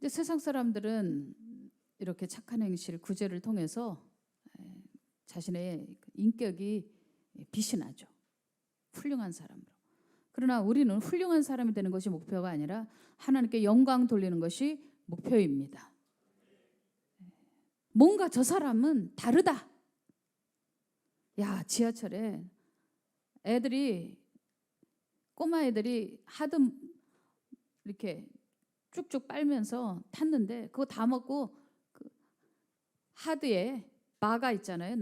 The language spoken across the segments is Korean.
근데 세상 사람들은 이렇게 착한 행실, 구제를 통해서 자신의 인격이 빛이 나죠. 훌륭한 사람으로. 그러나 우리는 훌륭한 사람이 되는 것이 목표가 아니라 하나님께 영광 돌리는 것이 목표입니다. 뭔가 저 사람은 다르다. 야, 지하철에 꼬마 애들이 하드 이렇게 쭉쭉 빨면서 탔는데 그거 다 먹고 그 하드에 바가 있잖아요.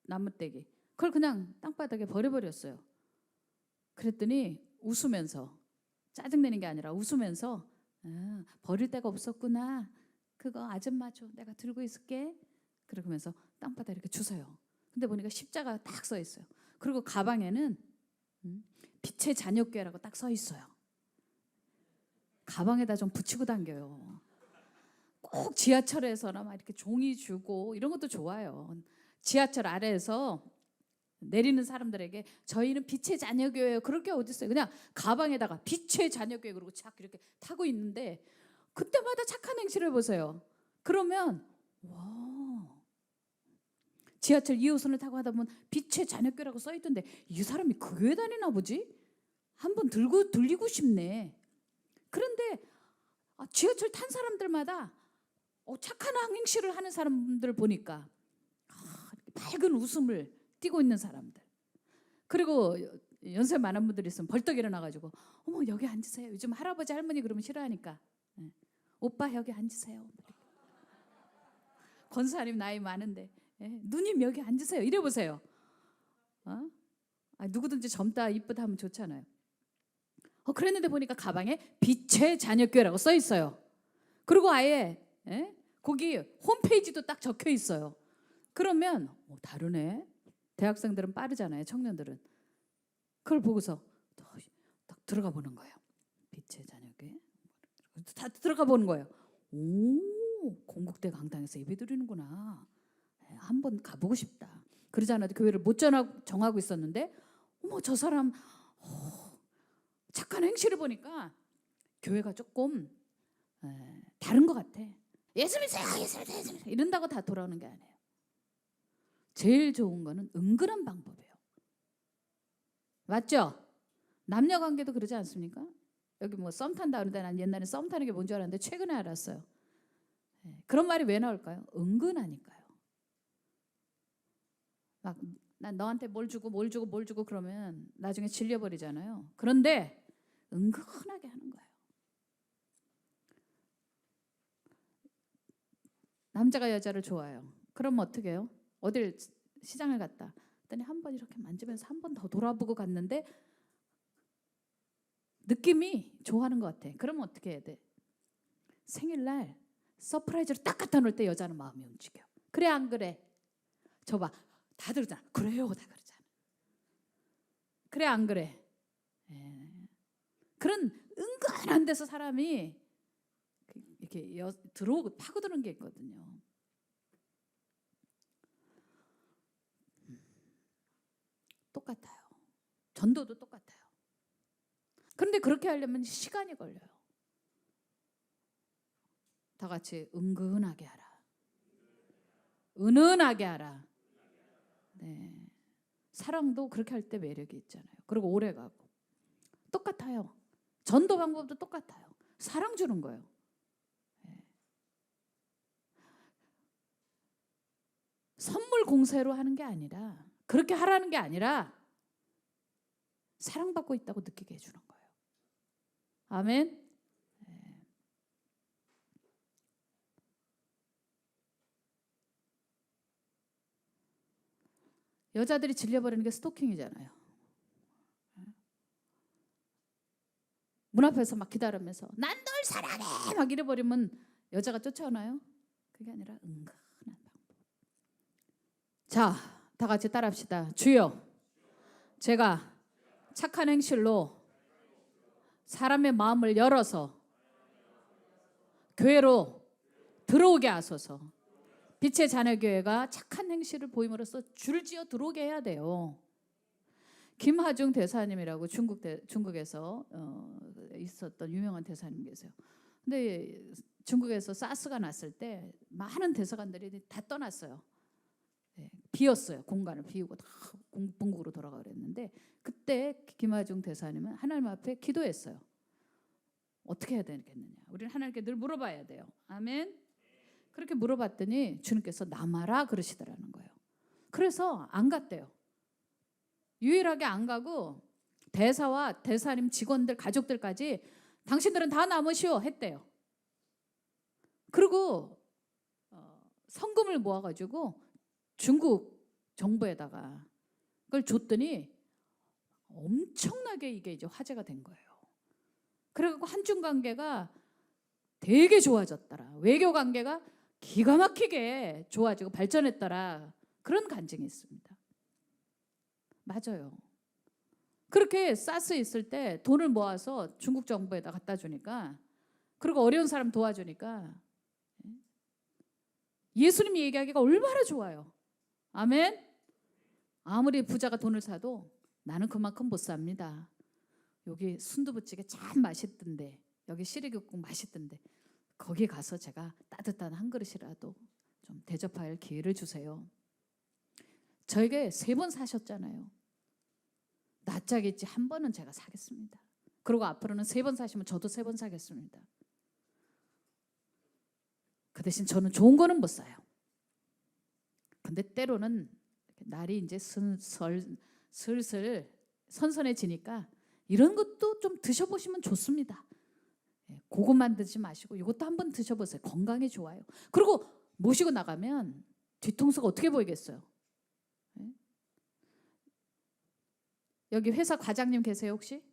나무떼기. 그걸 그냥 땅바닥에 버려버렸어요. 그랬더니 웃으면서, 짜증내는 게 아니라 웃으면서, 버릴 데가 없었구나. 그거 아줌마 줘. 내가 들고 있을게. 그러면서 땅바닥에 이렇게 주세요. 근데 보니까 십자가 딱 써 있어요. 그리고 가방에는 빛의 자녀교회라고 딱 써 있어요. 가방에다 좀 붙이고 다녀요. 꼭 지하철에서나 막 이렇게 종이 주고 이런 것도 좋아요. 지하철 아래에서 내리는 사람들에게 저희는 빛의 자녀교회예요. 그럴 게 어디 있어요. 그냥 가방에다가 빛의 자녀교회 그러고 착 이렇게 타고 있는데 그때마다 착한 행실을 해보세요. 그러면 와, 지하철 2호선을 타고 하다 보면 빛의 자녀교회라고 써있던데 이 사람이 그 교회 다니나 보지? 한번 들리고 싶네. 그런데 지하철 탄 사람들마다 착한 행실을 하는 사람들 보니까 밝은 웃음을 띠고 있는 사람들. 그리고 연세 많은 분들이 있으면 벌떡 일어나가지고 어머 여기 앉으세요. 요즘 할아버지 할머니 그러면 싫어하니까 오빠 여기 앉으세요. 권사님 나이 많은데 누님 여기 앉으세요. 이래 보세요. 누구든지 젊다 이쁘다 하면 좋잖아요. 그랬는데 보니까 가방에 빛의 자녀교회라고 써 있어요. 그리고 아예 거기 홈페이지도 딱 적혀 있어요. 그러면 다르네. 대학생들은 빠르잖아요. 청년들은. 그걸 보고서 딱 들어가 보는 거예요. 빛의 자녀교회. 다 들어가 보는 거예요. 오, 공국대 강당에서 예배 드리는구나. 한번 가보고 싶다. 그러지 않아도 교회를 못 정하고 있었는데 어머 저 사람 착한 행실을 보니까 교회가 조금 다른 것 같아. 예수 믿으세요. 예수 믿으세요. 이런다고 다 돌아오는 게 아니에요. 제일 좋은 거는 은근한 방법이에요. 맞죠? 남녀 관계도 그러지 않습니까? 여기 뭐 썸 탄다 그러는데 난 옛날에 썸 타는 게 뭔지 알았는데 최근에 알았어요. 그런 말이 왜 나올까요? 은근하니까요. 막 난 너한테 뭘 주고 그러면 나중에 질려버리잖아요. 그런데 은근하게 하는 거예요. 남자가 여자를 좋아해요. 그러면 어떻게 해요? 어딜 시장을 갔다. 그랬더니 한번 이렇게 만지면서 한 번 더 돌아보고 갔는데 느낌이 좋아하는 것 같아. 그러면 어떻게 해야 돼? 생일날 서프라이즈를 딱 갖다 놓을 때 여자는 마음이 움직여. 그래 안 그래? 저 봐. 다 그러잖아. 그래요. 다 그러잖아. 그래 안 그래? 그런 은근한 데서 사람이 이렇게 들어오고 파고드는 게 있거든요. 똑같아요. 전도도 똑같아요. 그런데 그렇게 하려면 시간이 걸려요. 다 같이 은근하게 하라. 은은하게 하라. 네. 사랑도 그렇게 할 때 매력이 있잖아요. 그리고 오래 가고. 똑같아요. 전도 방법도 똑같아요. 사랑 주는 거예요. 선물 공세로 하는 게 아니라 그렇게 하라는 게 아니라 사랑받고 있다고 느끼게 해주는 거예요. 아멘. 여자들이 질려버리는 게 스토킹이잖아요. 문 앞에서 막 기다리면서 난 널 사랑해 막 이래버리면 여자가 쫓아오나요? 그게 아니라 은근한 방법. 자, 다 같이 따라합시다. 주여, 제가 착한 행실로 사람의 마음을 열어서 교회로 들어오게 하소서. 빛의 자녀교회가 착한 행실을 보임으로써 줄지어 들어오게 해야 돼요. 김하중 대사님이라고 중국에서 있었던 유명한 대사님 계세요. 근데 중국에서 사스가 났을 때 많은 대사관들이 다 떠났어요. 비었어요. 공간을 비우고 다 본국으로 돌아가 그랬는데 그때 김하중 대사님은 하나님 앞에 기도했어요. 어떻게 해야 되겠느냐. 우리는 하나님께 늘 물어봐야 돼요. 아멘. 그렇게 물어봤더니 주님께서 남아라 그러시더라는 거예요. 그래서 안 갔대요. 유일하게 안 가고 대사와 대사님 직원들 가족들까지 당신들은 다 남으시오 했대요. 그리고 성금을 모아가지고 중국 정부에다가 그걸 줬더니 엄청나게 이게 이제 화제가 된 거예요. 그래갖고 한중 관계가 되게 좋아졌더라. 외교 관계가 기가 막히게 좋아지고 발전했더라. 그런 간증이 있습니다. 맞아요. 그렇게 사스 있을 때 돈을 모아서 중국 정부에다 갖다 주니까, 그리고 어려운 사람 도와주니까 예수님이 얘기하기가 얼마나 좋아요. 아멘. 아무리 부자가 돈을 사도 나는 그만큼 못 삽니다. 여기 순두부찌개 참 맛있던데, 여기 시래기국 맛있던데 거기 가서 제가 따뜻한 한 그릇이라도 좀 대접할 기회를 주세요. 저에게 3번 사셨잖아요. 낯짝있지 한 번은 제가 사겠습니다. 그리고 앞으로는 3번 사시면 저도 3번 사겠습니다. 그 대신 저는 좋은 거는 못 사요. 근데 때로는 날이 이제 슬슬 선선해지니까 이런 것도 좀 드셔보시면 좋습니다. 그것만 드지 마시고 이것도 한번 드셔보세요. 건강에 좋아요. 그리고 모시고 나가면 뒤통수가 어떻게 보이겠어요? 여기 회사 과장님 계세요 혹시?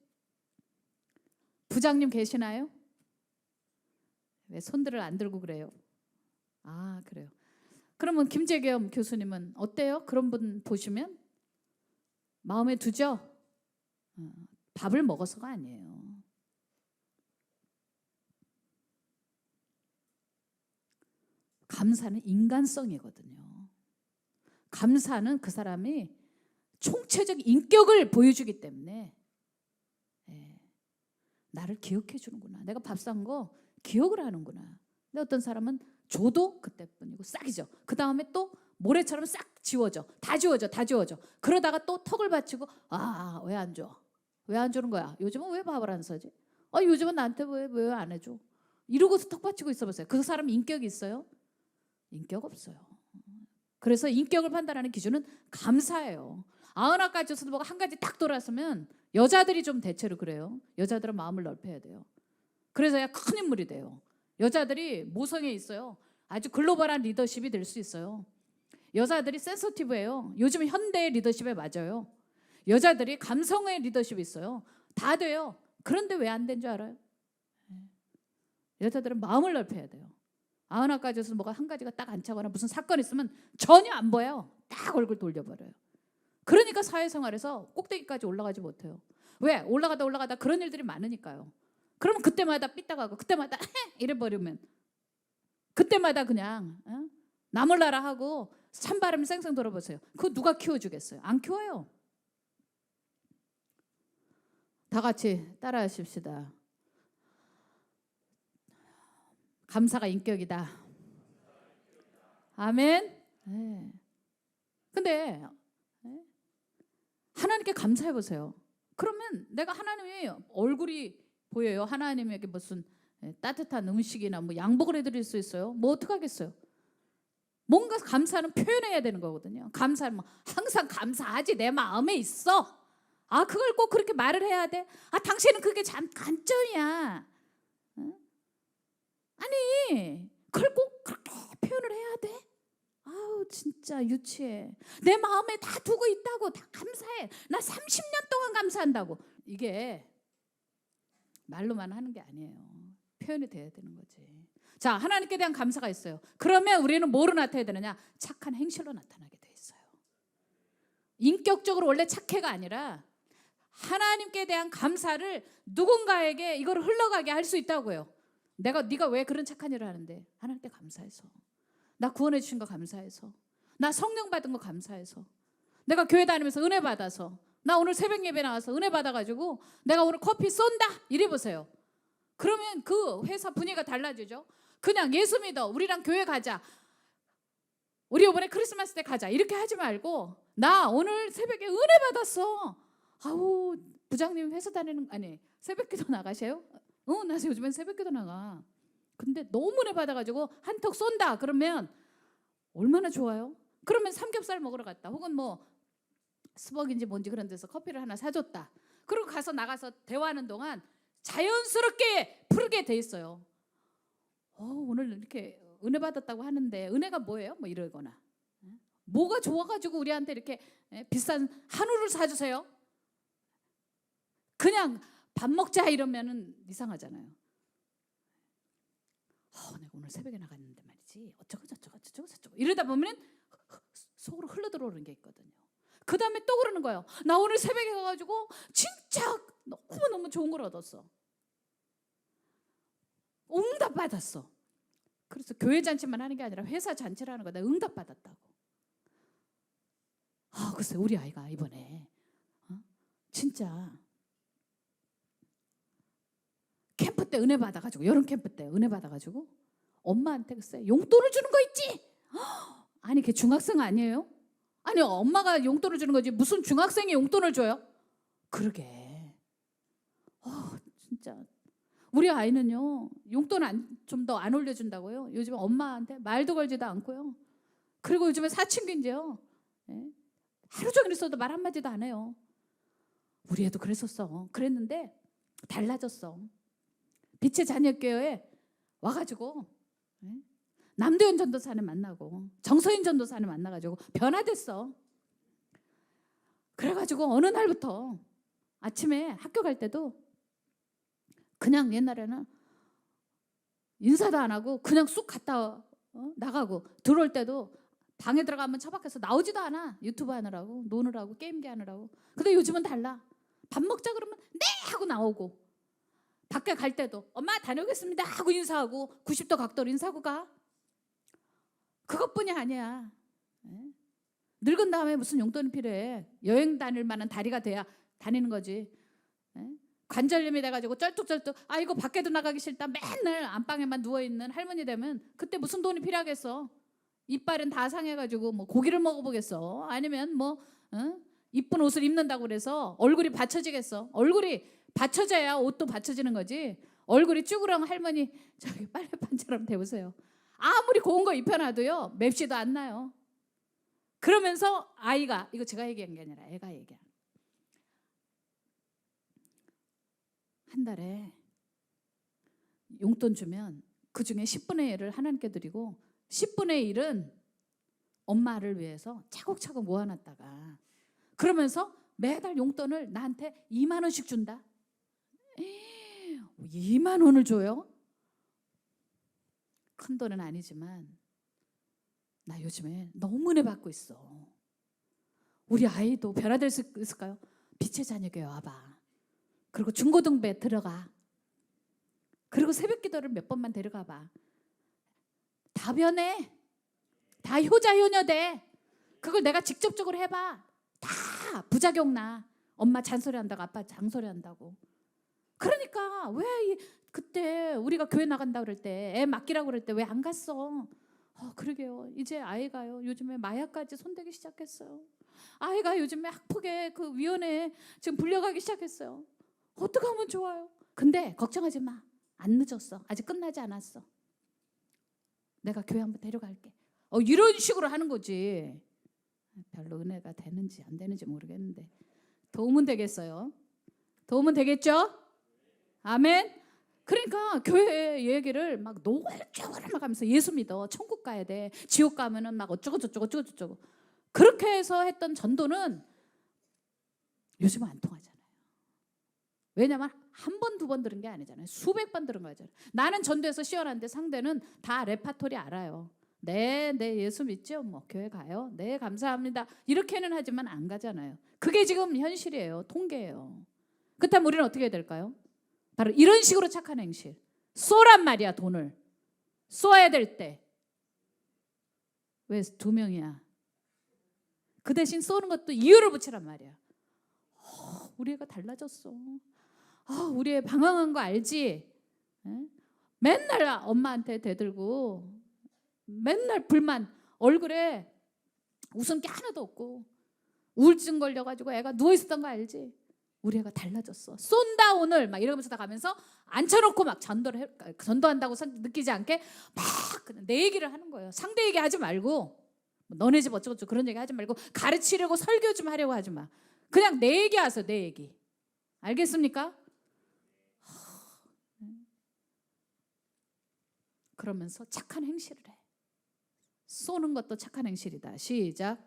부장님 계시나요? 왜 손들을 안 들고 그래요? 아, 그래요. 그러면 김재겸 교수님은 어때요? 그런 분 보시면 마음에 두죠? 밥을 먹어서가 아니에요. 감사는 인간성이거든요. 감사는 그 사람이 총체적 인격을 보여주기 때문에 나를 기억해 주는구나. 내가 밥 산 거 기억을 하는구나. 근데 어떤 사람은 줘도 그때뿐이고 싹이죠. 그 다음에 또 모래처럼 싹 지워져. 다 지워져. 그러다가 또 턱을 받치고 왜 안 줘? 왜 안 주는 거야? 요즘은 왜 밥을 안 사지? 요즘은 나한테 왜 안 해줘? 이러고서 턱 받치고 있어 보세요. 그 사람 인격이 있어요? 인격 없어요. 그래서 인격을 판단하는 기준은 감사예요. 99가지 뭐가 한 가지 딱 돌았으면 여자들이 좀 대체로 그래요. 여자들은 마음을 넓혀야 돼요. 그래서야 큰 인물이 돼요. 여자들이 모성에 있어요. 아주 글로벌한 리더십이 될 수 있어요. 여자들이 센서티브해요. 요즘 현대의 리더십에 맞아요. 여자들이 감성의 리더십이 있어요. 다 돼요. 그런데 왜 안 된 줄 알아요? 여자들은 마음을 넓혀야 돼요. 99가지에서 뭐가 한 가지가 딱 안 차거나 무슨 사건이 있으면 전혀 안 보여요. 딱 얼굴 돌려버려요. 그러니까 사회생활에서 꼭대기까지 올라가지 못해요. 왜? 올라가다 그런 일들이 많으니까요. 그러면 그때마다 삐딱하고 그때마다 이래버리면 그때마다 그냥 나몰라라 하고 찬바람이 쌩쌩 돌아보세요. 그거 누가 키워주겠어요? 안 키워요. 다 같이 따라 하십시다. 감사가 인격이다. 아멘. 근데 하나님께 감사해 보세요. 그러면 내가 하나님의 얼굴이 보여요. 하나님에게 무슨 따뜻한 음식이나 뭐 양복을 해드릴 수 있어요? 뭐 어떡하겠어요? 뭔가 감사는 표현해야 되는 거거든요. 감사는 뭐 항상 감사하지 내 마음에 있어. 그걸 꼭 그렇게 말을 해야 돼? 당신은 그게 참 단점이야. 아니 그걸 꼭 그렇게 표현을 해야 돼? 진짜 유치해. 내 마음에 다 두고 있다고. 다 감사해. 나 30년 동안 감사한다고. 이게 말로만 하는 게 아니에요. 표현이 돼야 되는 거지. 자, 하나님께 대한 감사가 있어요. 그러면 우리는 뭐로 나타내야 되느냐? 착한 행실로 나타나게 돼 있어요. 인격적으로 원래 착해가 아니라 하나님께 대한 감사를 누군가에게 이걸 흘러가게 할 수 있다고요. 네가 왜 그런 착한 일을 하는데? 하나님께 감사해서. 나 구원해 주신 거 감사해서. 나 성령 받은 거 감사해서. 내가 교회 다니면서 은혜 받아서. 나 오늘 새벽 예배 나와서 은혜 받아가지고 내가 오늘 커피 쏜다. 이래 보세요. 그러면 그 회사 분위기가 달라지죠. 그냥 예수 믿어, 우리랑 교회 가자, 우리 이번에 크리스마스 때 가자, 이렇게 하지 말고 나 오늘 새벽에 은혜 받았어. 아우, 부장님 회사 다니는, 아니 새벽기도 나가세요? 나 요즘엔 새벽기도 나가. 근데 너무 은혜 받아가지고 한턱 쏜다 그러면 얼마나 좋아요. 그러면 삼겹살 먹으러 갔다, 혹은 뭐 스벅인지 뭔지 그런 데서 커피를 하나 사줬다. 그리고 가서 나가서 대화하는 동안 자연스럽게 풀게 돼 있어요. 오늘 이렇게 은혜 받았다고 하는데 은혜가 뭐예요? 뭐 이러거나, 뭐가 좋아가지고 우리한테 이렇게 비싼 한우를 사주세요? 그냥 밥 먹자 이러면은 이상하잖아요. 내가 오늘 새벽에 나갔는데 말이지, 어쩌고 저쩌고 이러다 보면 속으로 흘러들어오는 게 있거든요. 그 다음에 또 그러는 거예요. 나 오늘 새벽에 가가지고 진짜 너무너무 좋은 걸 얻었어. 응답 받았어. 그래서 교회 잔치만 하는 게 아니라 회사 잔치를 하는 거다. 응답 받았다고. 글쎄 우리 아이가 이번에 진짜 캠프 때 은혜 받아가지고, 여름 캠프 때 은혜 받아가지고 엄마한테 글쎄 용돈을 주는 거 있지? 아니 걔 중학생 아니에요? 아니 엄마가 용돈을 주는 거지 무슨 중학생이 용돈을 줘요? 그러게. 진짜 우리 아이는요, 용돈 좀 더 안 올려준다고요. 요즘 엄마한테 말도 걸지도 않고요. 그리고 요즘에 사춘기인데요, 하루 종일 있어도 말 한마디도 안 해요. 우리 애도 그랬었어. 그랬는데 달라졌어. 빛의 자녀교회에 와가지고 남도현 전도사님 만나고 정서인 전도사님 만나가지고 변화됐어. 그래가지고 어느 날부터 아침에 학교 갈 때도 그냥, 옛날에는 인사도 안 하고 그냥 쑥 갔다 나가고, 들어올 때도 방에 들어가면 처박혀서 나오지도 않아. 유튜브 하느라고, 노느라고, 게임기 하느라고. 근데 요즘은 달라. 밥 먹자 그러면 네 하고 나오고, 밖에 갈 때도 엄마 다녀오겠습니다 하고 인사하고 90도 각도로 인사하고 가. 그것뿐이 아니야. 늙은 다음에 무슨 용돈이 필요해. 여행 다닐 만한 다리가 돼야 다니는 거지. 관절염이 돼가지고 쩔뚝쩔뚝, 이거 밖에도 나가기 싫다 맨날 안방에만 누워있는 할머니 되면 그때 무슨 돈이 필요하겠어. 이빨은 다 상해가지고 뭐 고기를 먹어보겠어? 아니면 뭐 이쁜 옷을 입는다고 그래서 얼굴이 받쳐지겠어? 얼굴이 받쳐져야 옷도 받쳐지는 거지. 얼굴이 쭈그렁 할머니 저기 빨래판처럼 되보세요. 아무리 고운 거 입혀놔도요 맵시도 안 나요. 그러면서 아이가, 이거 제가 얘기한 게 아니라 애가 얘기한, 한 달에 용돈 주면 그 중에 10분의 1을 하나님께 드리고 10분의 1은 엄마를 위해서 차곡차곡 모아놨다가, 그러면서 매달 용돈을 나한테 2만 원씩 준다. 2만 원을 줘요? 큰 돈은 아니지만 나 요즘에 너무 은혜 받고 있어. 우리 아이도 변화될 수 있을까요? 빛의 자녀교회 와봐. 그리고 중고등부에 들어가. 그리고 새벽 기도를 몇 번만 데려가 봐. 다 변해. 다 효자 효녀 돼. 그걸 내가 직접적으로 해봐. 다 부작용 나. 엄마 잔소리 한다고, 아빠 잔소리 한다고. 그러니까 왜 그때 우리가 교회 나간다 그럴 때, 애 맡기라고 그럴 때 왜 안 갔어? 그러게요. 이제 아이가요 요즘에 마약까지 손대기 시작했어요. 아이가 요즘에 학폭에 그 위원회에 지금 불려가기 시작했어요. 어떻게 하면 좋아요? 근데 걱정하지 마. 안 늦었어. 아직 끝나지 않았어. 내가 교회 한번 데려갈게. 이런 식으로 하는 거지. 별로 은혜가 되는지 안 되는지 모르겠는데 도움은 되겠어요. 도움은 되겠죠? 아멘. 그러니까 교회 얘기를 막 노골적으로 막 하면서 예수 믿어, 천국 가야 돼, 지옥 가면은 막 어쩌고 저쩌고 그렇게 해서 했던 전도는 요즘은 안 통하잖아요. 왜냐면 한 번, 두 번 들은 게 아니잖아요. 수백 번 들은 거잖아요. 나는 전도에서 시원한데 상대는 다 레파토리 알아요. 네 예수 믿죠? 뭐 교회 가요? 네 감사합니다. 이렇게는 하지만 안 가잖아요. 그게 지금 현실이에요. 통계예요. 그렇다면 우리는 어떻게 해야 될까요? 바로 이런 식으로 착한 행실. 쏘란 말이야. 돈을 쏘아야 될 때. 왜 2명이야? 그 대신 쏘는 것도 이유를 붙이란 말이야. 우리 애가 달라졌어. 우리 애 방황한 거 알지? 맨날 엄마한테 대들고 맨날 불만, 얼굴에 웃은 게 하나도 없고 우울증 걸려가지고 애가 누워있었던 거 알지? 우리 애가 달라졌어. 쏜다 오늘 막 이러면서 다 가면서 앉혀놓고 막 전도한다고 느끼지 않게 막 그냥 내 얘기를 하는 거예요. 상대 얘기 하지 말고, 너네 집 어쩌고저쩌고 그런 얘기 하지 말고, 가르치려고 설교 좀 하려고 하지 마. 그냥 내 얘기 하세요. 내 얘기. 알겠습니까? 그러면서 착한 행실을 해. 쏘는 것도 착한 행실이다. 시작.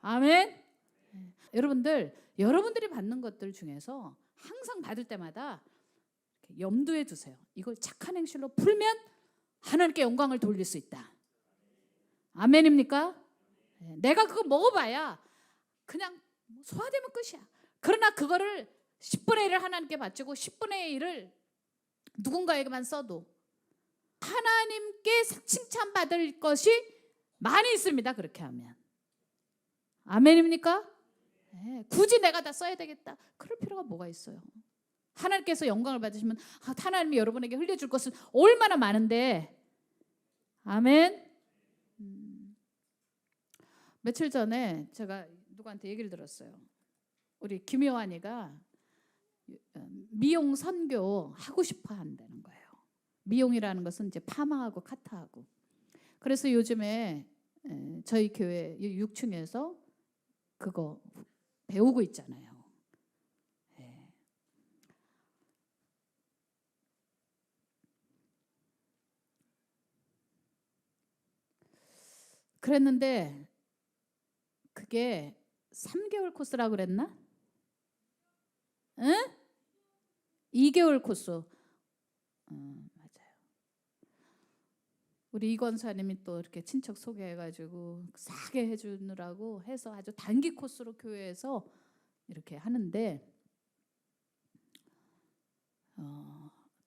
아멘. 여러분들이 받는 것들 중에서 항상 받을 때마다 염두에 두세요. 이걸 착한 행실로 풀면 하나님께 영광을 돌릴 수 있다. 아멘입니까? 내가 그거 먹어봐야 그냥 소화되면 끝이야. 그러나 그거를 10분의 1을 하나님께 바치고 10분의 1을 누군가에게만 써도 하나님께 칭찬받을 것이 많이 있습니다. 그렇게 하면. 아멘입니까? 굳이 내가 다 써야 되겠다. 그럴 필요가 뭐가 있어요. 하나님께서 영광을 받으시면 하나님이 여러분에게 흘려줄 것은 얼마나 많은데. 아멘. 며칠 전에 제가 누구한테 얘기를 들었어요. 우리 김효환이가 미용 선교 하고 싶어 한다는 거예요. 미용이라는 것은 이제 파마하고 카타하고. 그래서 요즘에 저희 교회 6층에서 그거 배우고 있잖아요. 그랬는데 그게 3개월 코스라고 그랬나? 응? 2개월 코스. 맞아요. 우리 이 권사님이 또 이렇게 친척 소개해가지고 싸게 해주느라고 해서 아주 단기 코스로 교회에서 이렇게 하는데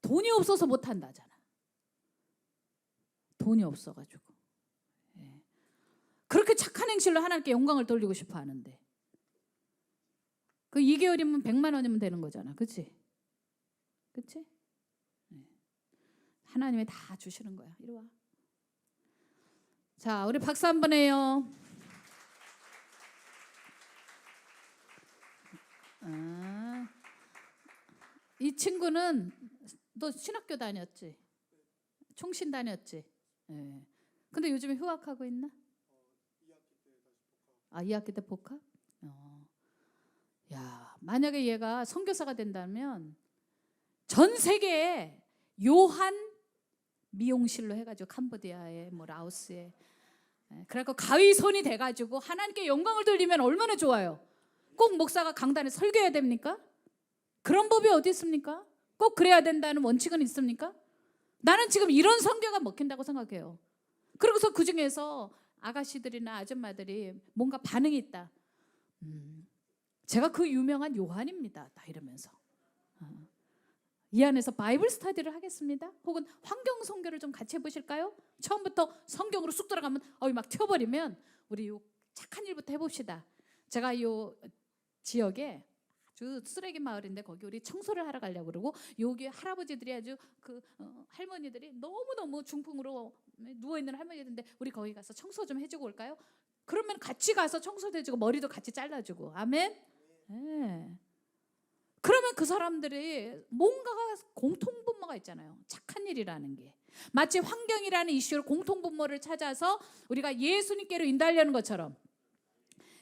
돈이 없어서 못 한다잖아. 돈이 없어가지고. 그렇게 착한 행실로 하나님께 영광을 돌리고 싶어 하는데 그 2개월이면 100만 원이면 되는 거잖아. 그치? 그치? 하나님이 다 주시는 거야. 이리 와. 자, 우리 박수 한번 해요. 이 친구는 너 신학교 다녔지? 총신 다녔지? 근데 요즘에 휴학하고 있나? 2학기 때 복학? 야, 만약에 얘가 선교사가 된다면 전 세계에 요한 미용실로 해가지고 캄보디아에 뭐 라오스에 그래갖고 가위손이 돼가지고 하나님께 영광을 돌리면 얼마나 좋아요. 꼭 목사가 강단에 설교해야 됩니까? 그런 법이 어디 있습니까? 꼭 그래야 된다는 원칙은 있습니까? 나는 지금 이런 선교가 먹힌다고 생각해요. 그러고서 그 중에서 아가씨들이나 아줌마들이 뭔가 반응이 있다. 제가 그 유명한 요한입니다. 다 이러면서 이 안에서 바이블 스터디를 하겠습니다. 혹은 환경 선교를 좀 같이 해보실까요? 처음부터 성경으로 쑥 들어가면 막 튀어버리면 우리 요 착한 일부터 해봅시다. 제가 요 지역에 아주 쓰레기 마을인데 거기 우리 청소를 하러 가려고 그러고 여기 할아버지들이 아주 할머니들이 너무너무 중풍으로 누워있는 할머니들인데 우리 거기 가서 청소 좀 해주고 올까요? 그러면 같이 가서 청소도 해주고 머리도 같이 잘라주고. 아멘. 네. 그러면 그 사람들이 뭔가가 공통분모가 있잖아요. 착한 일이라는 게. 마치 환경이라는 이슈로 공통분모를 찾아서 우리가 예수님께로 인도하려는 것처럼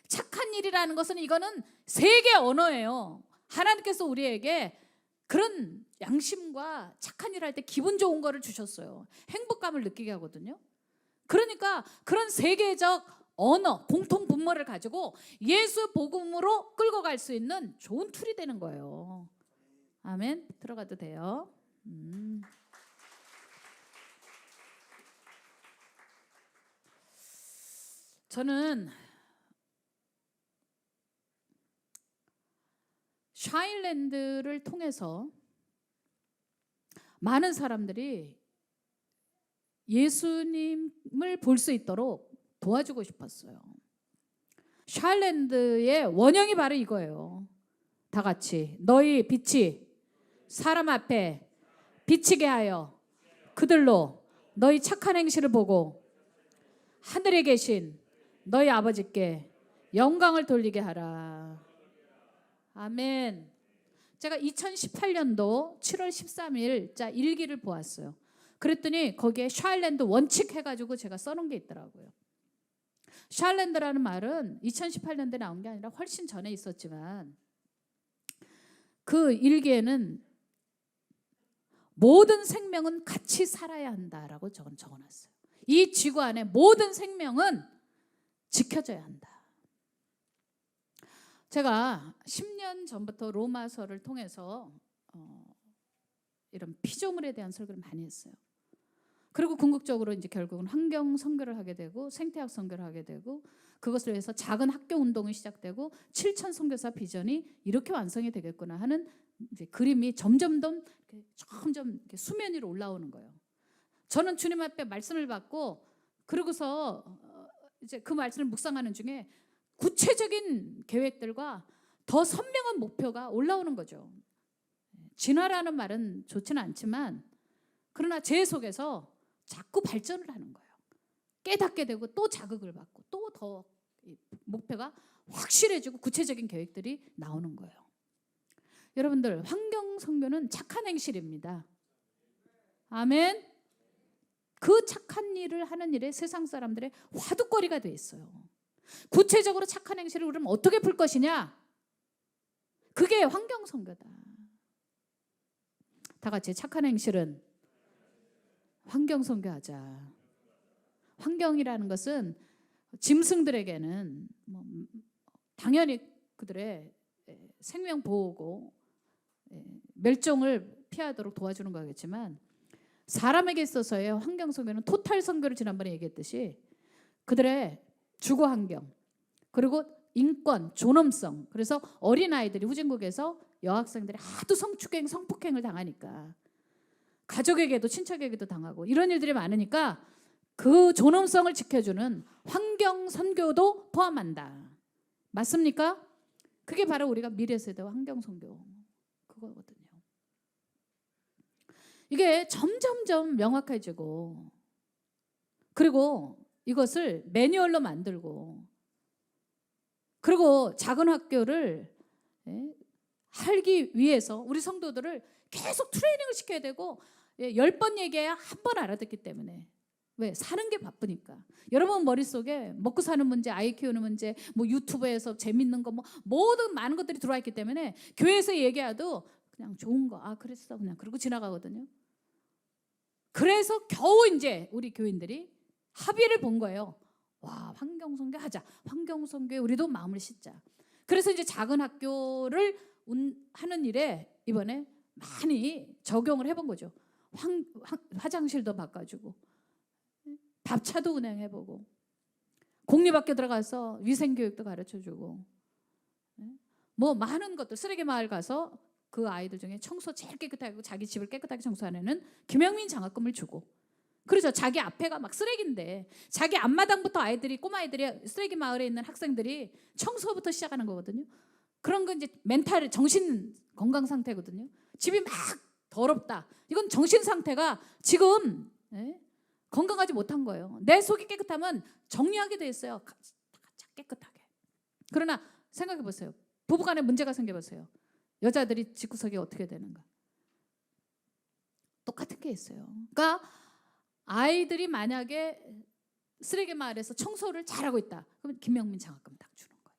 착한 일이라는 것은 이거는 세계 언어예요. 하나님께서 우리에게 그런 양심과 착한 일 할 때 기분 좋은 거를 주셨어요. 행복감을 느끼게 하거든요. 그러니까 그런 세계적 언어, 공통 분모를 가지고 예수 복음으로 끌고 갈 수 있는 좋은 툴이 되는 거예요. 아멘. 들어가도 돼요. 저는 샤인랜드를 통해서 많은 사람들이 예수님을 볼 수 있도록 도와주고 싶었어요. 샤인랜드의 원형이 바로 이거예요. 다 같이 너희 빛이 사람 앞에 비치게 하여 그들로 너희 착한 행실을 보고 하늘에 계신 너희 아버지께 영광을 돌리게 하라. 아멘. 제가 2018년도 7월 13일자 일기를 보았어요. 그랬더니 거기에 샤일랜드 원칙 해가지고 제가 써놓은 게 있더라고요. 샤일랜드라는 말은 2018년도에 나온 게 아니라 훨씬 전에 있었지만 그 일기에는 모든 생명은 같이 살아야 한다라고 적어놨어요. 이 지구 안에 모든 생명은 지켜져야 한다. 제가 10년 전부터 로마서를 통해서 이런 피조물에 대한 설교를 많이 했어요. 그리고 궁극적으로 이제 결국은 환경 선교를 하게 되고 생태학 선교를 하게 되고 그것을 위해서 작은 학교 운동이 시작되고 7천 선교사 비전이 이렇게 완성이 되겠구나 하는 이제 그림이 점점 이렇게 수면 위로 올라오는 거예요. 저는 주님 앞에 말씀을 받고 그러고서 이제 그 말씀을 묵상하는 중에 구체적인 계획들과 더 선명한 목표가 올라오는 거죠. 진화라는 말은 좋지는 않지만 그러나 제 속에서 자꾸 발전을 하는 거예요. 깨닫게 되고 또 자극을 받고 또 더 목표가 확실해지고 구체적인 계획들이 나오는 거예요. 여러분들 환경 선교는 착한 행실입니다. 아멘. 그 착한 일을 하는 일에 세상 사람들의 화두거리가 돼 있어요. 구체적으로 착한 행실을 우리는 어떻게 풀 것이냐? 그게 환경 선교다. 다 같이 착한 행실은 환경 선교하자. 환경이라는 것은 짐승들에게는 당연히 그들의 생명 보호고 멸종을 피하도록 도와주는 거겠지만 사람에게 있어서의 환경 선교는 토탈 선교를 지난번에 얘기했듯이 그들의 주거 환경 그리고 인권, 존엄성. 그래서 어린아이들이 후진국에서 여학생들이 하도 성추행, 성폭행을 당하니까 가족에게도 친척에게도 당하고 이런 일들이 많으니까 그 존엄성을 지켜주는 환경 선교도 포함한다. 맞습니까? 그게 바로 우리가 미래 세대와 환경 선교 그거거든요. 이게 점점점 명확해지고 그리고 이것을 매뉴얼로 만들고 그리고 작은 학교를 하기 위해서 우리 성도들을 계속 트레이닝을 시켜야 되고 10번 얘기해야 한 번 알아듣기 때문에 왜? 사는 게 바쁘니까. 여러분 머릿속에 먹고 사는 문제, 아이 키우는 문제, 뭐 유튜브에서 재밌는 거 뭐 모든 많은 것들이 들어와 있기 때문에 교회에서 얘기해도 그냥 좋은 거 그랬어 그냥 그러고 지나가거든요. 그래서 겨우 이제 우리 교인들이 합의를 본 거예요. 와, 환경선교 하자. 환경선교에 우리도 마음을 싣자. 그래서 이제 작은 학교를 하는 일에 이번에 많이 적용을 해본 거죠. 화장실도 바꿔주고 밥차도 운행해보고 공립학교 들어가서 위생교육도 가르쳐주고 뭐 많은 것들 쓰레기 마을 가서 그 아이들 중에 청소 제일 깨끗하고 자기 집을 깨끗하게 청소하는 애는 김영민 장학금을 주고 그렇죠. 자기 앞에가 막 쓰레기인데 자기 앞마당부터 아이들이 꼬마 아이들이 쓰레기 마을에 있는 학생들이 청소부터 시작하는 거거든요. 그런 건 이제 멘탈 정신 건강 상태거든요. 집이 막 더럽다. 이건 정신 상태가 지금 건강하지 못한 거예요. 내 속이 깨끗하면 정리하게 돼 있어요. 깨끗하게. 그러나 생각해 보세요. 부부간에 문제가 생겨 보세요. 여자들이 집구석이 어떻게 되는가? 똑같은 게 있어요. 그러니까 아이들이 만약에 쓰레기 마을에서 청소를 잘하고 있다. 그러면 김명민 장학금 딱 주는 거예요.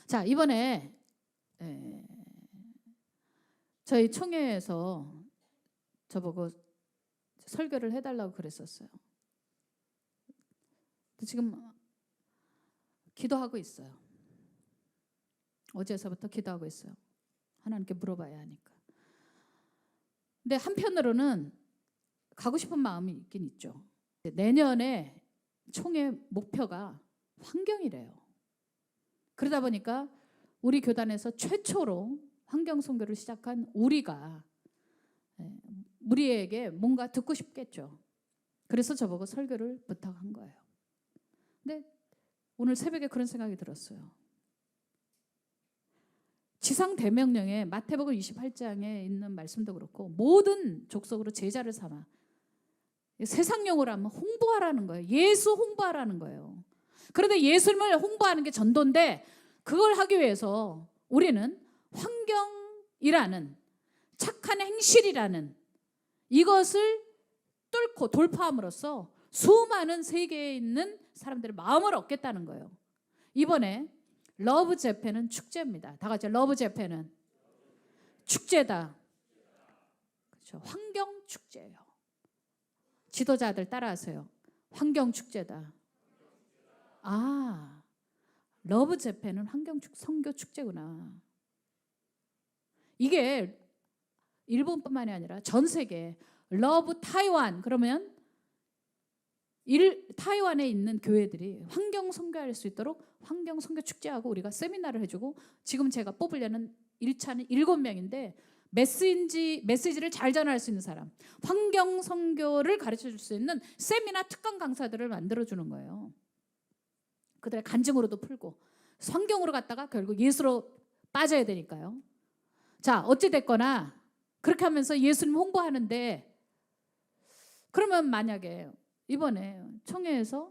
자, 이번에 저희 총회에서 저보고 설교를 해달라고 그랬었어요. 지금 기도하고 있어요. 어제서부터 기도하고 있어요. 하나님께 물어봐야 하니까. 근데 한편으로는 가고 싶은 마음이 있긴 있죠. 내년에 총회 목표가 환경이래요. 그러다 보니까 우리 교단에서 최초로 환경 선교를 시작한 우리가 우리에게 뭔가 듣고 싶겠죠. 그래서 저보고 설교를 부탁한 거예요. 근데 오늘 새벽에 그런 생각이 들었어요. 지상 대명령에 마태복음 28장에 있는 말씀도 그렇고 모든 족속으로 제자를 삼아. 세상용어로 하면 홍보하라는 거예요. 예수 홍보하라는 거예요. 그런데 예수님을 홍보하는 게 전도인데 그걸 하기 위해서 우리는 환경이라는 착한 행실이라는 이것을 뚫고 돌파함으로써 수많은 세계에 있는 사람들의 마음을 얻겠다는 거예요. 이번에 러브 재팬은 축제입니다. 다 같이 러브 재팬은 축제다. 그렇죠. 환경 축제예요. 지도자들 따라하세요. 환경 축제다. 아, 러브 재팬은 환경 선교 축제구나. 이게 일본뿐만이 아니라 전 세계 러브 타이완 그러면 타이완에 있는 교회들이 환경 선교할 수 있도록 환경 선교 축제하고 우리가 세미나를 해주고 지금 제가 뽑으려는 1차는 7명인데 메시지를 잘 전할 수 있는 사람, 환경 선교를 가르쳐 줄 수 있는 세미나 특강 강사들을 만들어 주는 거예요. 그들의 간증으로도 풀고 성경으로 갔다가 결국 예수로 빠져야 되니까요. 자, 어찌 됐거나 그렇게 하면서 예수님 홍보하는데 그러면 만약에 이번에 청해에서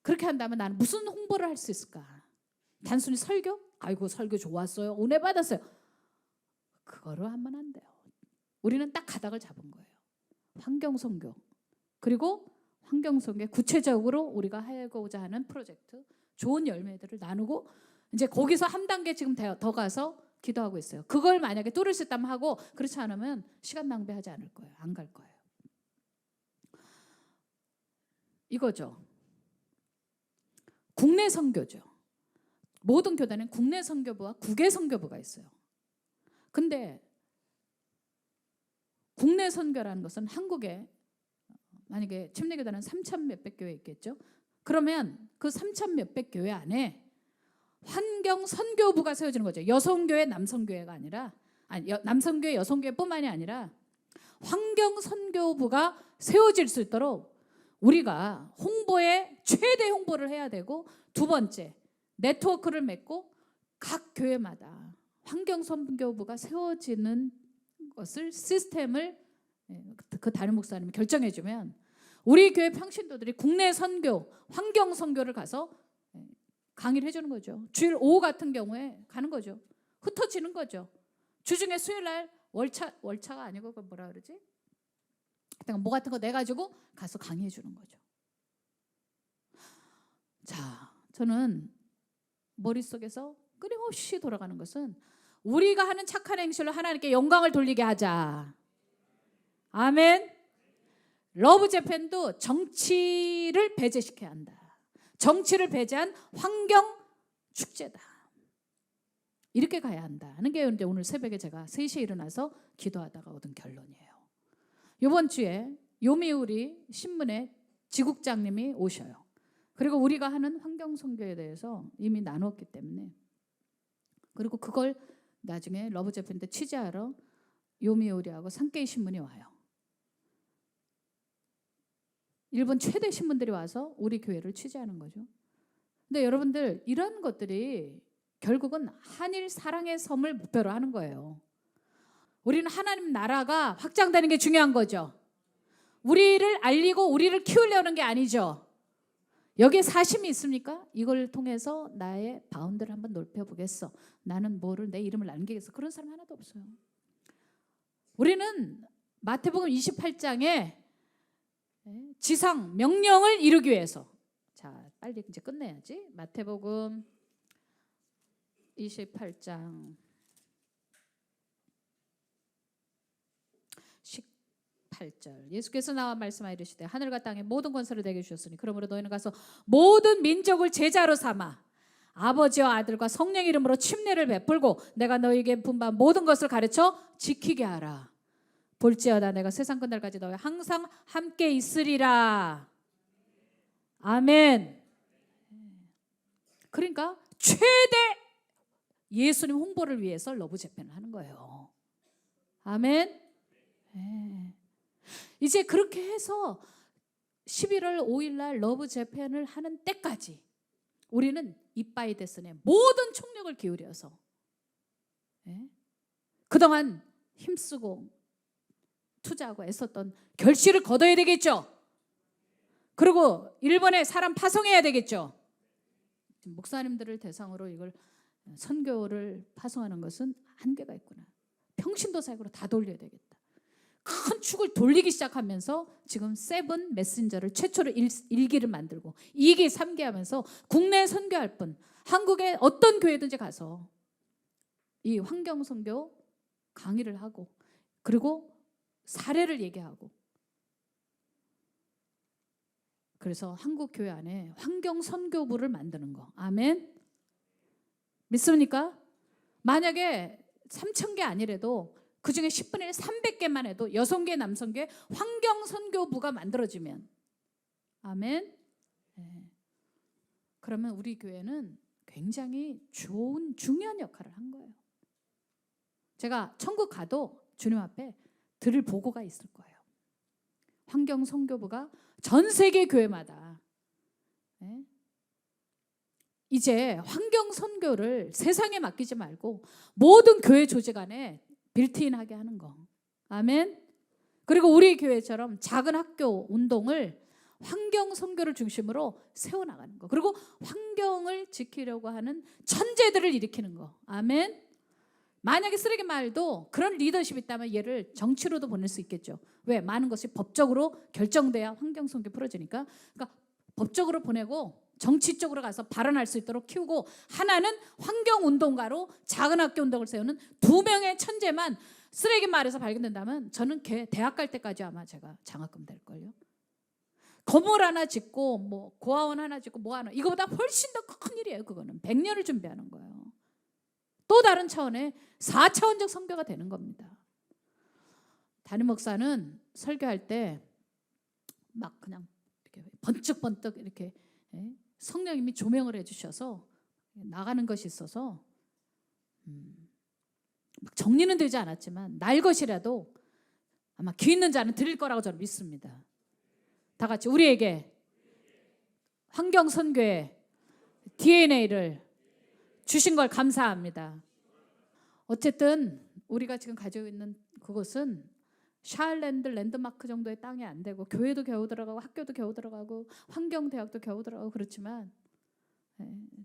그렇게 한다면 나는 무슨 홍보를 할 수 있을까? 단순히 설교? 아이고 설교 좋았어요. 은혜 받았어요. 그거로 하면 안 돼요. 우리는 딱 가닥을 잡은 거예요. 환경선교. 그리고 환경선교에 구체적으로 우리가 하고자 하는 프로젝트 좋은 열매들을 나누고 이제 거기서 한 단계 지금 더 가서 기도하고 있어요. 그걸 만약에 뚫을 수 있다면 하고 그렇지 않으면 시간 낭비하지 않을 거예요. 안 갈 거예요. 이거죠. 국내 선교죠. 모든 교단은 국내 선교부와 국외 선교부가 있어요. 근데 국내 선교라는 것은 한국에 만약에 침례교단은 3,000 몇백 교회 있겠죠. 그러면 그 3,000 몇백 교회 안에 환경 선교부가 세워지는 거죠. 여성교회, 남성교회가 아니라 남성교회, 여성교회뿐만이 아니라 환경 선교부가 세워질 수 있도록 우리가 홍보에 최대 홍보를 해야 되고 두 번째 네트워크를 맺고 각 교회마다 환경 선교부가 세워지는 것을 시스템을 그 담임 목사님이 결정해 주면 우리 교회 평신도들이 국내 선교, 환경 선교를 가서 강의를 해주는 거죠. 주일 오후 같은 경우에 가는 거죠. 흩어지는 거죠. 주중에 수요일 날 월차가 아니고 그 뭐라 그러지? 뭐 같은 거 내가지고 가서 강의해 주는 거죠. 자, 저는 머릿속에서 끊임없이 돌아가는 것은 우리가 하는 착한 행실로 하나님께 영광을 돌리게 하자. 아멘. 러브 재팬도 정치를 배제시켜야 한다. 정치를 배제한 환경 축제다. 이렇게 가야 한다 하는 게 오늘 새벽에 제가 3시에 일어나서 기도하다가 얻은 결론이에요. 이번 주에 요미우리 신문의 지국장님이 오셔요. 그리고 우리가 하는 환경 선교에 대해서 이미 나눴기 때문에 그리고 그걸 나중에 러브 재팬 때 취재하러 요미우리하고 산케이 신문이 와요. 일본 최대 신문들이 와서 우리 교회를 취재하는 거죠. 근데 여러분들 이런 것들이 결국은 한일 사랑의 섬을 목표로 하는 거예요. 우리는 하나님 나라가 확장되는 게 중요한 거죠. 우리를 알리고 우리를 키우려는 게 아니죠. 여기에 사심이 있습니까? 이걸 통해서 나의 바운드를 한번 넓혀보겠어. 나는 내 이름을 남기겠어. 그런 사람 하나도 없어요. 우리는 마태복음 28장에 지상 명령을 이루기 위해서 자 빨리 이제 끝내야지. 마태복음 28장 18절 예수께서 나와 말씀하여 이르시되 하늘과 땅의 모든 권세를 내게 주셨으니 그러므로 너희는 가서 모든 민족을 제자로 삼아 아버지와 아들과 성령 이름으로 침례를 베풀고 내가 너희에게 분부한 모든 것을 가르쳐 지키게 하라. 볼지어다 내가 세상 끝날까지 너희 항상 함께 있으리라. 아멘. 그러니까 최대 예수님 홍보를 위해서 러브 재팬을 하는 거예요. 아멘. 네. 이제 그렇게 해서 11월 5일 날 러브 재팬을 하는 때까지 우리는 이빠이 데스네 모든 총력을 기울여서 그동안 힘쓰고 투자하고 애썼던 결실을 거둬야 되겠죠. 그리고 일본에 사람 파송해야 되겠죠. 목사님들을 대상으로 이걸 선교를 파송하는 것은 한계가 있구나. 평신도사역으로 다 돌려야 되겠다. 큰 축을 돌리기 시작하면서 지금 세븐 메신저를 최초로 1기를 만들고 2기, 3기 하면서 국내에 선교할 뿐 한국의 어떤 교회든지 가서 이 환경 선교 강의를 하고 그리고 사례를 얘기하고 그래서 한국 교회 안에 환경 선교부를 만드는 거. 아멘. 믿습니까? 만약에 3,000개 아니래도 그중에 10분의 1 300개만 해도 여성계 남성계 환경 선교부가 만들어지면 아멘. 그러면 우리 교회는 굉장히 좋은 중요한 역할을 한 거예요. 제가 천국 가도 주님 앞에 드릴 보고가 있을 거예요. 환경 선교부가 전 세계 교회마다 이제 환경 선교를 세상에 맡기지 말고 모든 교회 조직 안에 빌트인하게 하는 거. 아멘. 그리고 우리 교회처럼 작은 학교 운동을 환경 선교를 중심으로 세워나가는 거. 그리고 환경을 지키려고 하는 천재들을 일으키는 거. 아멘. 만약에 쓰레기 마을도 그런 리더십이 있다면 얘를 정치로도 보낼 수 있겠죠. 왜? 많은 것이 법적으로 결정돼야 환경 선교 풀어지니까. 그러니까 법적으로 보내고 정치적으로 가서 발언할 수 있도록 키우고 하나는 환경운동가로 작은 학교 운동을 세우는 2명의 천재만 쓰레기 마을에서 발견된다면 저는 걔 대학 갈 때까지 아마 제가 장학금 될걸요. 건물 하나 짓고 뭐 고아원 하나 짓고 뭐 하나 이거보다 훨씬 더 큰 일이에요. 그거는 100년을 준비하는 거예요. 또 다른 차원의 4차원적 선교가 되는 겁니다. 담임 목사는 설교할 때 막 그냥 이렇게 번뜩번뜩 이렇게 성령님이 조명을 해주셔서 나가는 것이 있어서 막 정리는 되지 않았지만 날 것이라도 아마 귀 있는 자는 들릴 거라고 저는 믿습니다. 다 같이 우리에게 환경선교의 DNA를 주신 걸 감사합니다. 어쨌든 우리가 지금 가지고 있는 그것은 샤일랜드 랜드마크 정도의 땅이 안 되고 교회도 겨우 들어가고 학교도 겨우 들어가고 환경대학도 겨우 들어가고 그렇지만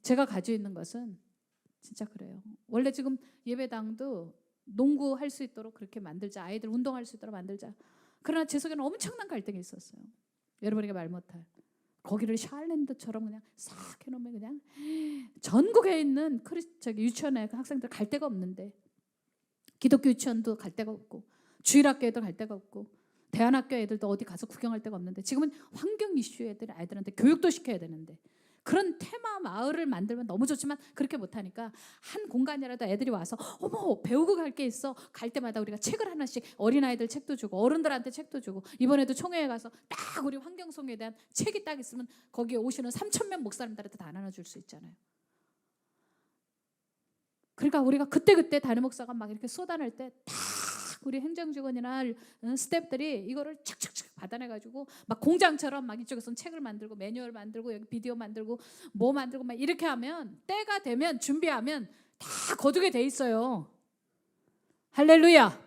제가 가지고 있는 것은 진짜 그래요. 원래 지금 예배당도 농구할 수 있도록 그렇게 만들자. 아이들 운동할 수 있도록 만들자. 그러나 제 속에는 엄청난 갈등이 있었어요. 여러분에게 말 못할. 거기를 샤일랜드처럼 그냥 싹 해놓으면 그냥 전국에 있는 유치원에 학생들 갈 데가 없는데 기독교 유치원도 갈 데가 없고 주일학교 애들 갈 데가 없고 대안학교 애들도 어디 가서 구경할 데가 없는데 지금은 환경 이슈 애들 아이들한테 교육도 시켜야 되는데 그런 테마 마을을 만들면 너무 좋지만 그렇게 못하니까 한 공간이라도 애들이 와서 어머 배우고 갈 게 있어. 갈 때마다 우리가 책을 하나씩 어린아이들 책도 주고 어른들한테 책도 주고 이번에도 총회에 가서 딱 우리 환경송에 대한 책이 딱 있으면 거기에 오시는 3,000명 목사님들한테 다 나눠줄 수 있잖아요. 그러니까 우리가 그때그때 담임 목사가 막 이렇게 쏟아낼 때 다 우리 행정직원이나 스태프들이 이거를 착착착 받아내가지고 막 공장처럼 막 이쪽에서는 책을 만들고 매뉴얼 만들고 여기 비디오 만들고 뭐 만들고 막 이렇게 하면 때가 되면 준비하면 다 거두게 돼 있어요. 할렐루야.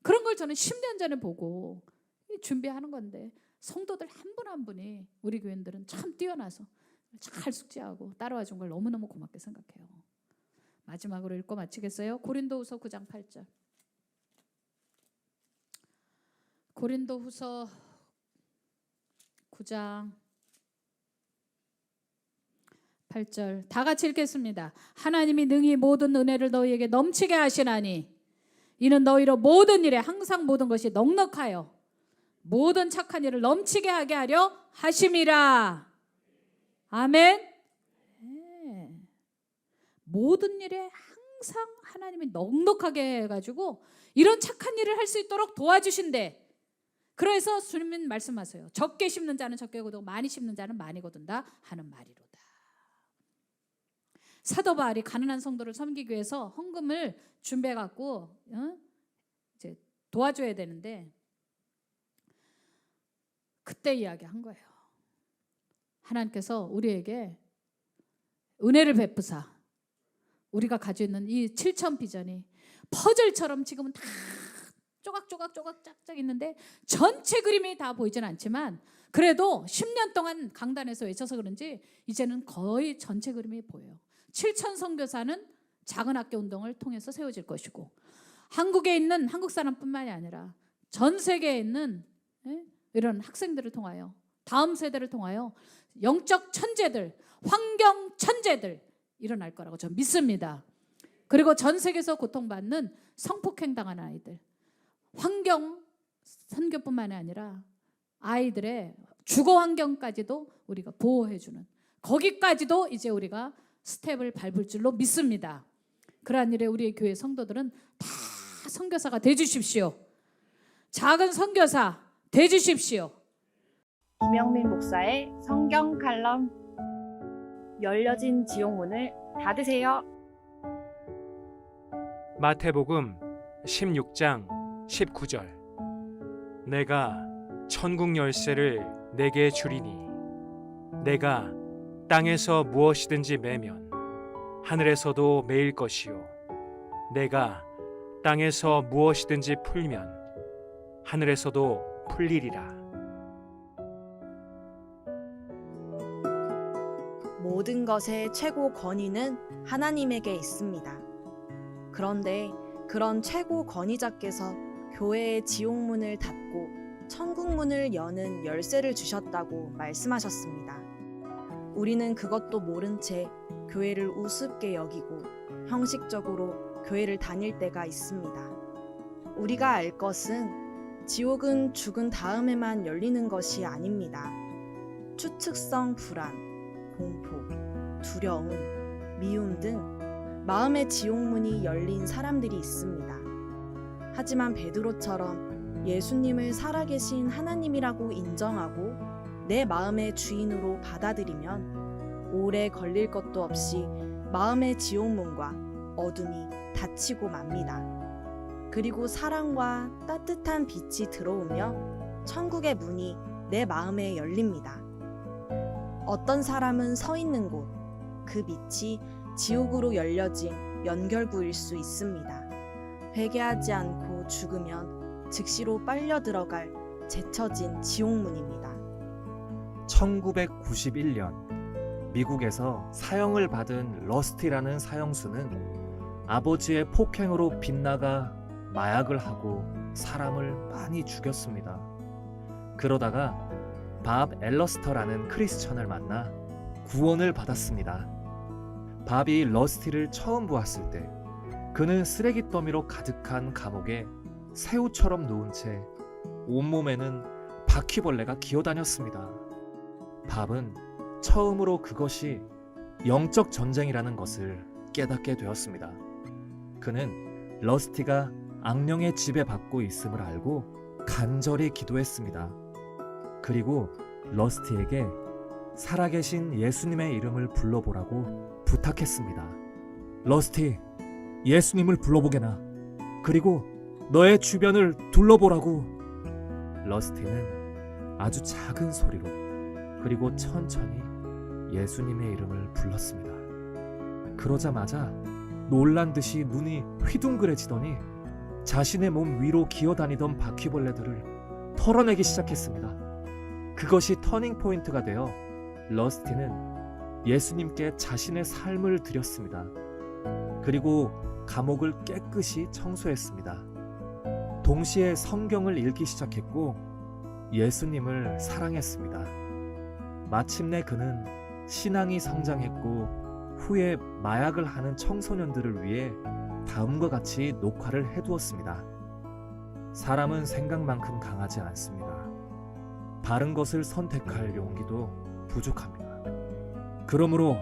그런 걸 저는 10년 전에 보고 준비하는 건데 성도들 한 분 한 분이 우리 교인들은 참 뛰어나서 잘 숙지하고 따라와 준 걸 너무너무 고맙게 생각해요. 마지막으로 읽고 마치겠어요. 고린도후서 9장 8절. 고린도후서 9장 8절 다 같이 읽겠습니다. 하나님이 능히 모든 은혜를 너희에게 넘치게 하시나니 이는 너희로 모든 일에 항상 모든 것이 넉넉하여 모든 착한 일을 넘치게 하게 하려 하심이라. 아멘. 네. 모든 일에 항상 하나님이 넉넉하게 해가지고 이런 착한 일을 할 수 있도록 도와주신대. 그래서 주님 말씀하세요. 적게 심는 자는 적게 거두고 많이 심는 자는 많이 거둔다 하는 말이로다. 사도 바울이 가난한 성도를 섬기기 위해서 헌금을 준비해 갖고 이제 도와줘야 되는데 그때 이야기한 거예요. 하나님께서 우리에게 은혜를 베푸사 우리가 가지고 있는 이 7천 비전이 퍼즐처럼 지금은 다 조각조각 짝짝 있는데 전체 그림이 다 보이진 않지만 그래도 10년 동안 강단에서 외쳐서 그런지 이제는 거의 전체 그림이 보여요. 7천 선교사는 작은 학교 운동을 통해서 세워질 것이고 한국에 있는 한국 사람뿐만이 아니라 전 세계에 있는 이런 학생들을 통하여 다음 세대를 통하여 영적 천재들, 환경 천재들 일어날 거라고 저는 믿습니다. 그리고 전 세계에서 고통받는 성폭행 당하는 아이들, 환경 선교뿐만이 아니라 아이들의 주거 환경까지도 우리가 보호해주는 거기까지도 이제 우리가 스텝을 밟을 줄로 믿습니다. 그러한 일에 우리의 교회 성도들은 다 선교사가 되주십시오. 작은 선교사 되주십시오. 김영민 목사의 성경 칼럼. 열려진 지옥문을 닫으세요. 마태복음 16장 19절. 내가 천국 열쇠를 내게 주리니 내가 땅에서 무엇이든지 매면 하늘에서도 매일 것이요 내가 땅에서 무엇이든지 풀면 하늘에서도 풀리리라. 모든 것의 최고 권위는 하나님에게 있습니다. 그런데 그런 최고 권위자께서 교회의 지옥문을 닫고 천국문을 여는 열쇠를 주셨다고 말씀하셨습니다. 우리는 그것도 모른 채 교회를 우습게 여기고 형식적으로 교회를 다닐 때가 있습니다. 우리가 알 것은 지옥은 죽은 다음에만 열리는 것이 아닙니다. 추측성 불안, 공포, 두려움, 미움 등 마음의 지옥문이 열린 사람들이 있습니다. 하지만 베드로처럼 예수님을 살아계신 하나님이라고 인정하고 내 마음의 주인으로 받아들이면 오래 걸릴 것도 없이 마음의 지옥문과 어둠이 닫히고 맙니다. 그리고 사랑과 따뜻한 빛이 들어오며 천국의 문이 내 마음에 열립니다. 어떤 사람은 서 있는 곳, 그 빛이 지옥으로 열려진 연결구일 수 있습니다. 회개하지 않고 죽으면 즉시로 빨려 들어갈 제쳐진 지옥문입니다. 1991년 미국에서 사형을 받은 러스티라는 사형수는 아버지의 폭행으로 빗나가 마약을 하고 사람을 많이 죽였습니다. 그러다가 밥 앨러스터라는 크리스천을 만나 구원을 받았습니다. 밥이 러스티를 처음 보았을 때 그는 쓰레기 더미로 가득한 감옥에 새우처럼 누운 채 온몸에는 바퀴벌레가 기어다녔습니다. 밥은 처음으로 그것이 영적 전쟁이라는 것을 깨닫게 되었습니다. 그는 러스티가 악령의 지배받고 있음을 알고 간절히 기도했습니다. 그리고 러스티에게 살아계신 예수님의 이름을 불러보라고 부탁했습니다. 러스티, 예수님을 불러보게나. 그리고 너의 주변을 둘러보라고. 러스티는 아주 작은 소리로 그리고 천천히 예수님의 이름을 불렀습니다. 그러자마자 놀란 듯이 눈이 휘둥그레지더니 자신의 몸 위로 기어다니던 바퀴벌레들을 털어내기 시작했습니다. 그것이 터닝 포인트가 되어 러스티는 예수님께 자신의 삶을 드렸습니다. 그리고 감옥을 깨끗이 청소했습니다. 동시에 성경을 읽기 시작했고 예수님을 사랑했습니다. 마침내 그는 신앙이 성장했고 후에 마약을 하는 청소년들을 위해 다음과 같이 녹화를 해두었습니다. 사람은 생각만큼 강하지 않습니다. 바른 것을 선택할 용기도 부족합니다. 그러므로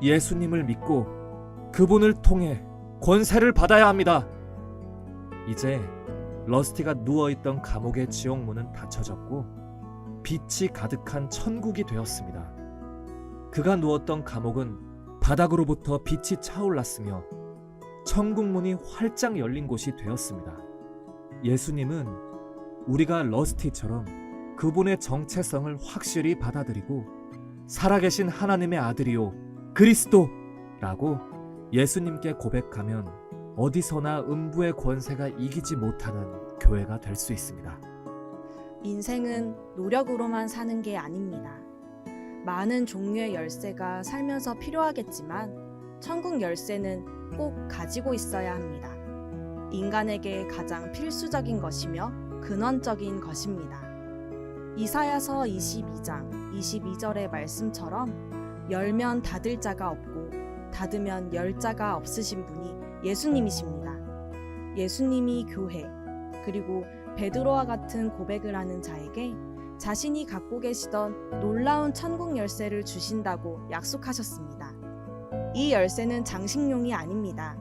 예수님을 믿고 그분을 통해 권세를 받아야 합니다. 이제 러스티가 누워있던 감옥의 지옥문은 닫혀졌고 빛이 가득한 천국이 되었습니다. 그가 누웠던 감옥은 바닥으로부터 빛이 차올랐으며 천국문이 활짝 열린 곳이 되었습니다. 예수님은 우리가 러스티처럼 그분의 정체성을 확실히 받아들이고 살아계신 하나님의 아들이요 그리스도라고 예수님께 고백하면 어디서나 음부의 권세가 이기지 못하는 교회가 될 수 있습니다. 인생은 노력으로만 사는 게 아닙니다. 많은 종류의 열쇠가 살면서 필요하겠지만 천국 열쇠는 꼭 가지고 있어야 합니다. 인간에게 가장 필수적인 것이며 근원적인 것입니다. 이사야서 22장 22절의 말씀처럼 열면 닫을 자가 없고 닫으면 열 자가 없으신 분이 예수님이십니다. 예수님이 교회 그리고 베드로와 같은 고백을 하는 자에게 자신이 갖고 계시던 놀라운 천국 열쇠를 주신다고 약속하셨습니다. 이 열쇠는 장식용이 아닙니다.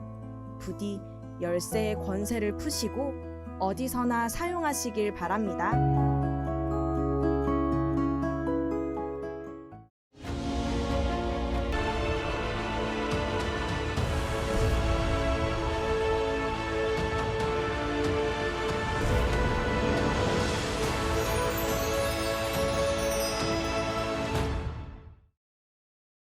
부디 열쇠의 권세를 푸시고 어디서나 사용하시길 바랍니다.